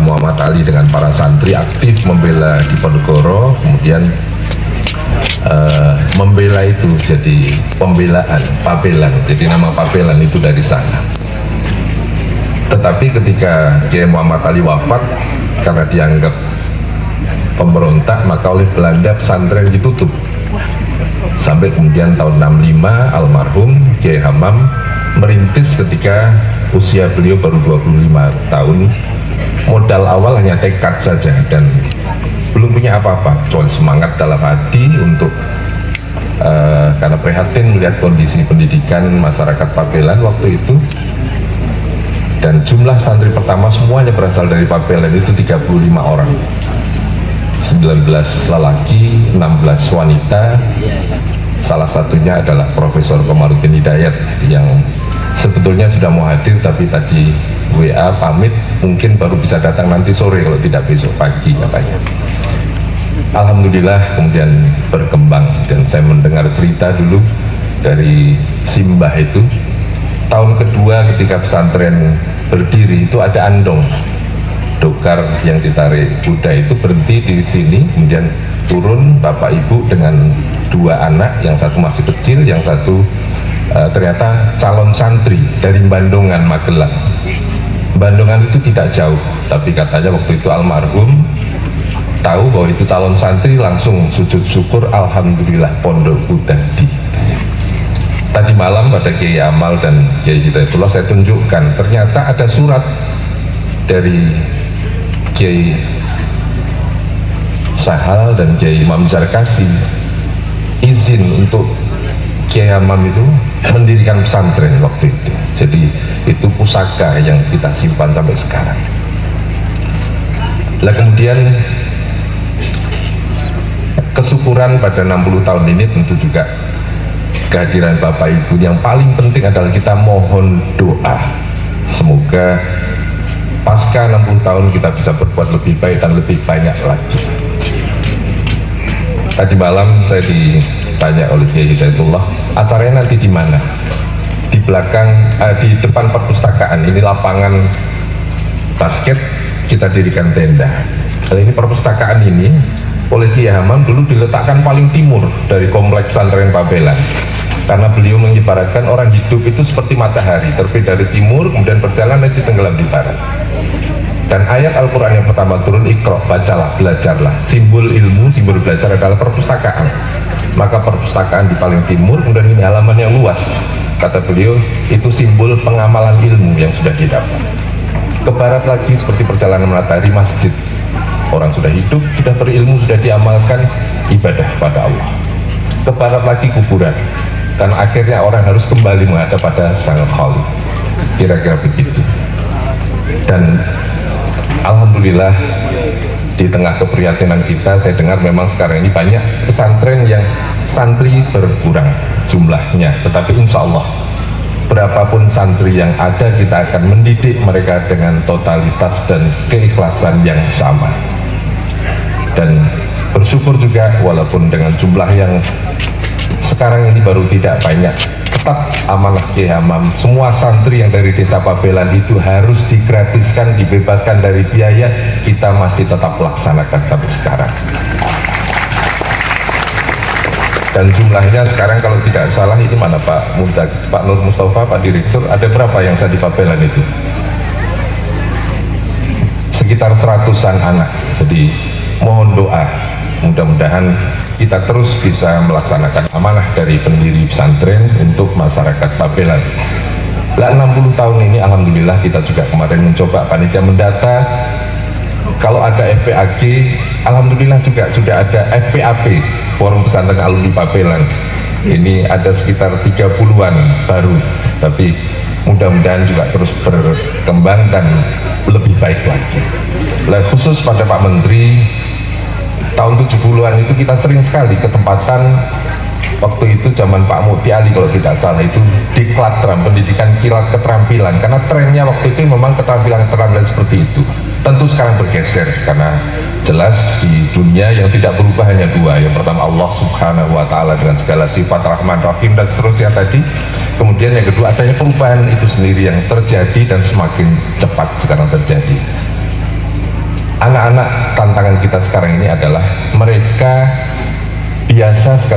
Muhammad Ali dengan para santri aktif membela Diponegoro, kemudian membela itu jadi pembelaan, pabelan, jadi nama pabelan itu dari sana. Tetapi ketika Kiai Muhammad Ali wafat karena dianggap pemberontak, maka oleh Belanda pesantren ditutup. Sampai kemudian tahun 65 almarhum Kiai Hamam merintis ketika usia beliau baru 25 tahun. Modal awal hanya tekad saja dan belum punya apa-apa, kecuali semangat dalam hati untuk karena prihatin melihat kondisi pendidikan masyarakat Pabelan waktu itu. Dan jumlah santri pertama semuanya berasal dari Pabelan itu 35 orang, 19 lelaki, 16 wanita. Salah satunya adalah Profesor Komarudin Hidayat yang sebetulnya sudah mau hadir tapi tadi WA pamit, mungkin baru bisa datang nanti sore kalau tidak besok pagi katanya. Alhamdulillah kemudian berkembang dan saya mendengar cerita dulu dari Simbah itu. Tahun kedua ketika pesantren berdiri itu ada andong dokar yang ditarik kuda itu berhenti di sini, kemudian turun bapak ibu dengan dua anak, yang satu masih kecil, yang satu ternyata calon santri dari Bandungan Magelang. Bandungan itu tidak jauh, tapi katanya waktu itu almarhum tahu bahwa itu calon santri, langsung sujud syukur, alhamdulillah pondokku tadi. Tadi malam pada Kiai Amal dan Kiai Hidayatullah saya tunjukkan, ternyata ada surat dari Kiai Sahal dan Kiai Imam Zarkasi izin untuk Kiai Amam itu mendirikan pesantren waktu itu. Jadi itu pusaka yang kita simpan sampai sekarang. Lah kemudian kesyukuran pada 60 tahun ini tentu juga kehadiran Bapak Ibu. Yang paling penting adalah kita mohon doa semoga pasca 60 tahun kita bisa berbuat lebih baik dan lebih banyak lagi. Tadi malam saya ditanya oleh Kiai Hidayatullah, acaranya nanti di mana? Di belakang, di depan perpustakaan, ini lapangan basket, kita dirikan tenda. Kalau ini perpustakaan ini oleh Kiai Hamam dulu diletakkan paling timur dari kompleks pesantren Pabelan, karena beliau mengibaratkan orang hidup itu seperti matahari, terbit dari timur kemudian berjalan nanti tenggelam di barat. Dan ayat Al-Quran yang pertama turun, Iqra, bacalah, belajarlah. Simbol ilmu, simbol belajar adalah perpustakaan. Maka perpustakaan di paling timur, kemudian ini halaman yang luas. Kata beliau, itu simbol pengamalan ilmu yang sudah didapat. Ke barat lagi seperti perjalanan matahari, masjid. Orang sudah hidup, sudah berilmu, sudah diamalkan, ibadah pada Allah. Ke barat lagi kuburan. Dan akhirnya orang harus kembali menghadap pada Sang Khalik. Kira-kira begitu. Dan alhamdulillah di tengah keprihatinan kita, saya dengar memang sekarang ini banyak pesantren yang santri berkurang jumlahnya, tetapi insya Allah berapapun santri yang ada kita akan mendidik mereka dengan totalitas dan keikhlasan yang sama. Dan bersyukur juga walaupun dengan jumlah yang sekarang ini baru tidak banyak, tetap amanah Kiai Hamam, semua santri yang dari desa Pabelan itu harus digratiskan, dibebaskan dari biaya, kita masih tetap laksanakan sampai sekarang. Dan jumlahnya sekarang kalau tidak salah ini mana Pak Muntak, Pak Nur Mustafa, Pak Direktur, ada berapa yang saya di Pabelan itu? Sekitar 100-an anak. Jadi mohon doa, mudah-mudahan kita terus bisa melaksanakan amanah dari pendiri pesantren untuk masyarakat Pabelan. Lah 60 tahun ini alhamdulillah kita juga kemarin mencoba panitia mendata. Kalau ada FPAG, alhamdulillah juga sudah ada FPAP, Forum Pesantren Alumni Pabelan. Ini ada sekitar 30-an baru, tapi mudah-mudahan juga terus berkembang dan lebih baik lagi. Lah khusus pada Pak Menteri, tahun 70-an itu kita sering sekali ketempatan, waktu itu zaman Pak Muti Ali kalau tidak salah, itu diklatram, pendidikan kilat keterampilan, karena trennya waktu itu memang keterampilan seperti itu. Tentu sekarang bergeser karena jelas di dunia yang tidak berubah hanya dua, yang pertama Allah Subhanahu wa Ta'ala dengan segala sifat Rahman Rahim dan seterusnya tadi, kemudian yang kedua adanya perubahan itu sendiri yang terjadi dan semakin cepat sekarang terjadi. anak-anak tantangan kita sekarang ini adalah mereka biasa sekali